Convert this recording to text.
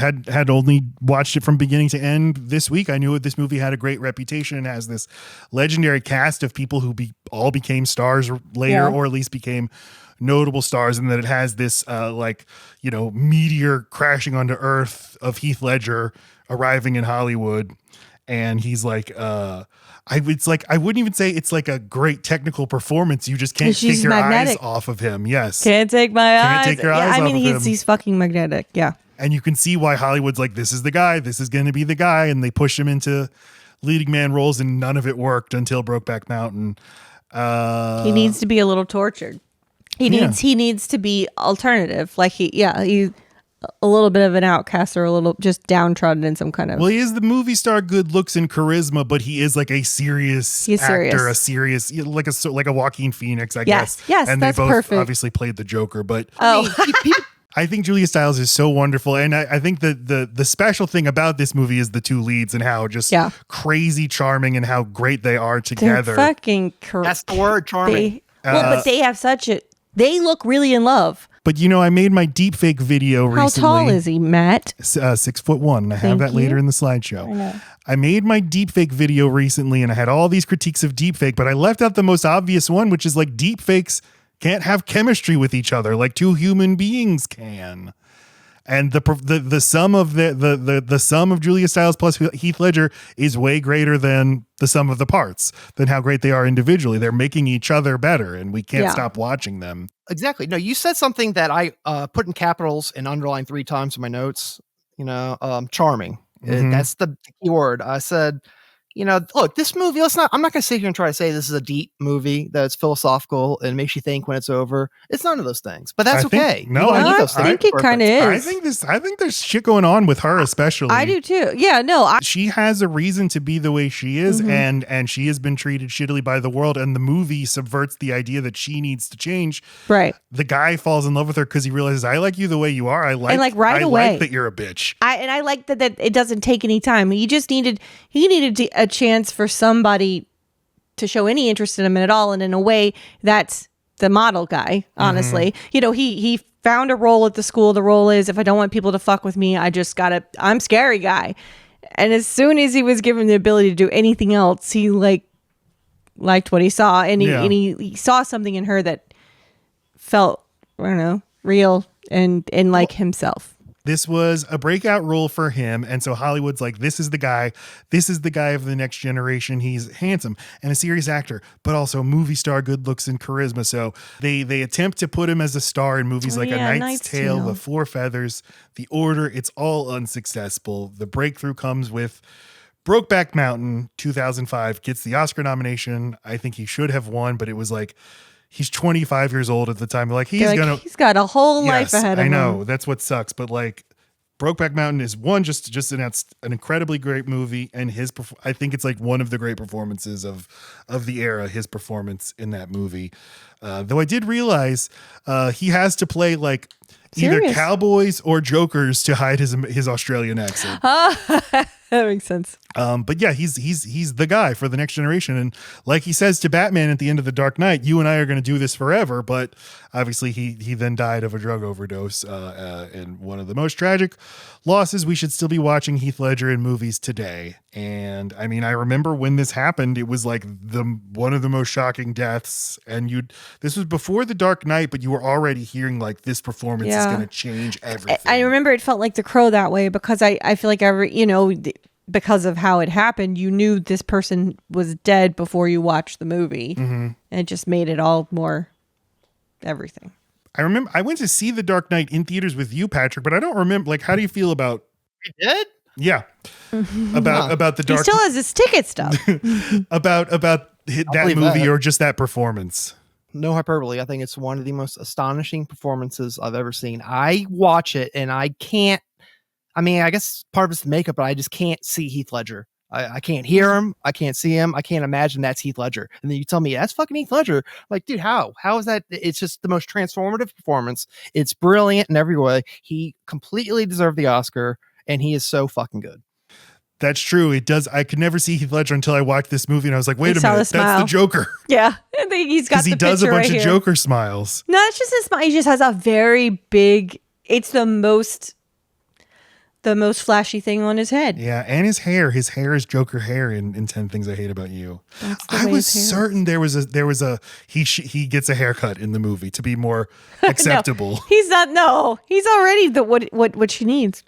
had only watched it from beginning to end this week. I knew this movie had a great reputation and has this legendary cast of people who all became stars later, or at least became notable stars, and that it has this meteor crashing onto Earth of Heath Ledger arriving in Hollywood, and he's like I wouldn't even say it's like a great technical performance. You just can't take your eyes off of him. Yes. Can't take my eyes. Take your eyes off of him. He's fucking magnetic. Yeah. And you can see why Hollywood's like, this is the guy. This is going to be the guy. And they push him into leading man roles, and none of it worked until Brokeback Mountain. He needs to be a little tortured. He needs to be alternative. Like he's a little bit of an outcast, or a little just downtrodden in some kind of. Well, he is the movie star, good looks and charisma, but he is like a serious actor, a serious, like a Joaquin Phoenix, I guess. Yes, and that's they both perfect. obviously played the Joker, but I think Julia Stiles is so wonderful, and I think that the special thing about this movie is the two leads and how just crazy charming and how great they are together. They're fucking That's the word, charming. But they have they look really in love. But I made my deepfake video recently. How tall is he, Matt? 6'1", and I have that later in the slideshow. I know. I made my deepfake video recently, and I had all these critiques of deepfake, but I left out the most obvious one, which is like deepfakes can't have chemistry with each other like two human beings can. And the sum of the sum of Julia Stiles plus Heath Ledger is way greater than the sum of the parts, than how great they are individually. They're making each other better, and we can't stop watching them. Exactly. No, you said something that I put in capitals and underlined 3 times in my notes. Charming. Mm-hmm. That's the key word. I said, look, this movie, I'm not going to sit here and try to say this is a deep movie that's philosophical and makes you think when it's over. It's none of those things, but that's okay. I think it kind of is. I think there's shit going on with her, especially. I do too. Yeah, no. She has a reason to be the way she is, and she has been treated shittily by the world, and the movie subverts the idea that she needs to change. Right. The guy falls in love with her because he realizes, I like you the way you are. I like that you're a bitch. I like that it doesn't take any time. He needed a chance for somebody to show any interest in him at all, and in a way that's the model guy, honestly. He found a role at the school. The role is, if I don't want people to fuck with me, I'm scary guy. And as soon as he was given the ability to do anything else, he liked what he saw, and he saw something in her that felt, I don't know, real and like himself. This was a breakout role for him. And so Hollywood's like, this is the guy. This is the guy of the next generation. He's handsome and a serious actor, but also a movie star, good looks and charisma. So they attempt to put him as a star in movies like A Knight's Tale, The Four Feathers, The Order. It's all unsuccessful. The breakthrough comes with Brokeback Mountain, 2005, gets the Oscar nomination. I think he should have won, but it was like, he's 25 years old at the time. Like he's got a whole life ahead of him. I know that's what sucks, but like Brokeback Mountain is just an incredibly great movie, and I think it's like one of the great performances of the era. His performance in that movie, though I did realize he has to play like either cowboys or jokers to hide his Australian accent. That makes sense. But yeah, he's the guy for the next generation. And like he says to Batman at the end of The Dark Knight, you and I are going to do this forever. But obviously he then died of a drug overdose. And one of the most tragic losses. We should still be watching Heath Ledger in movies today. And I mean, I remember when this happened, it was like one of the most shocking deaths. And this was before The Dark Knight, but you were already hearing like this performance is going to change everything. I remember it felt like The Crow that way, because I feel like because of how it happened, you knew this person was dead before you watched the movie. Mm-hmm. And it just made it all more everything. I remember I went to see The Dark Knight in theaters with you, Patrick, but I don't remember, like, how do you feel about... You did? Yeah. About The Dark... He still has his ticket stuff. about that movie or just that performance. No hyperbole. I think it's one of the most astonishing performances I've ever seen. I watch it and I can't... I mean, I guess part of it's the makeup, but I just can't see Heath Ledger. I can't hear him. I can't see him. I can't imagine that's Heath Ledger. And then you tell me that's fucking Heath Ledger. Like, dude, how? How is that? It's just the most transformative performance. It's brilliant in every way. He completely deserved the Oscar, and he is so fucking good. That's true. It does. I could never see Heath Ledger until I watched this movie, and I was like, wait a minute, that's the Joker. Yeah. I think he's got the picture right here. Because he does a bunch of Joker smiles. No, it's just his smile. He just has a very big, it's the most... the most flashy thing on his head. Yeah, and his hair is Joker hair in 10 Things I Hate About You. That's the I way was his hair certain there was a he gets a haircut in the movie to be more acceptable. He's not. No, he's already what she needs.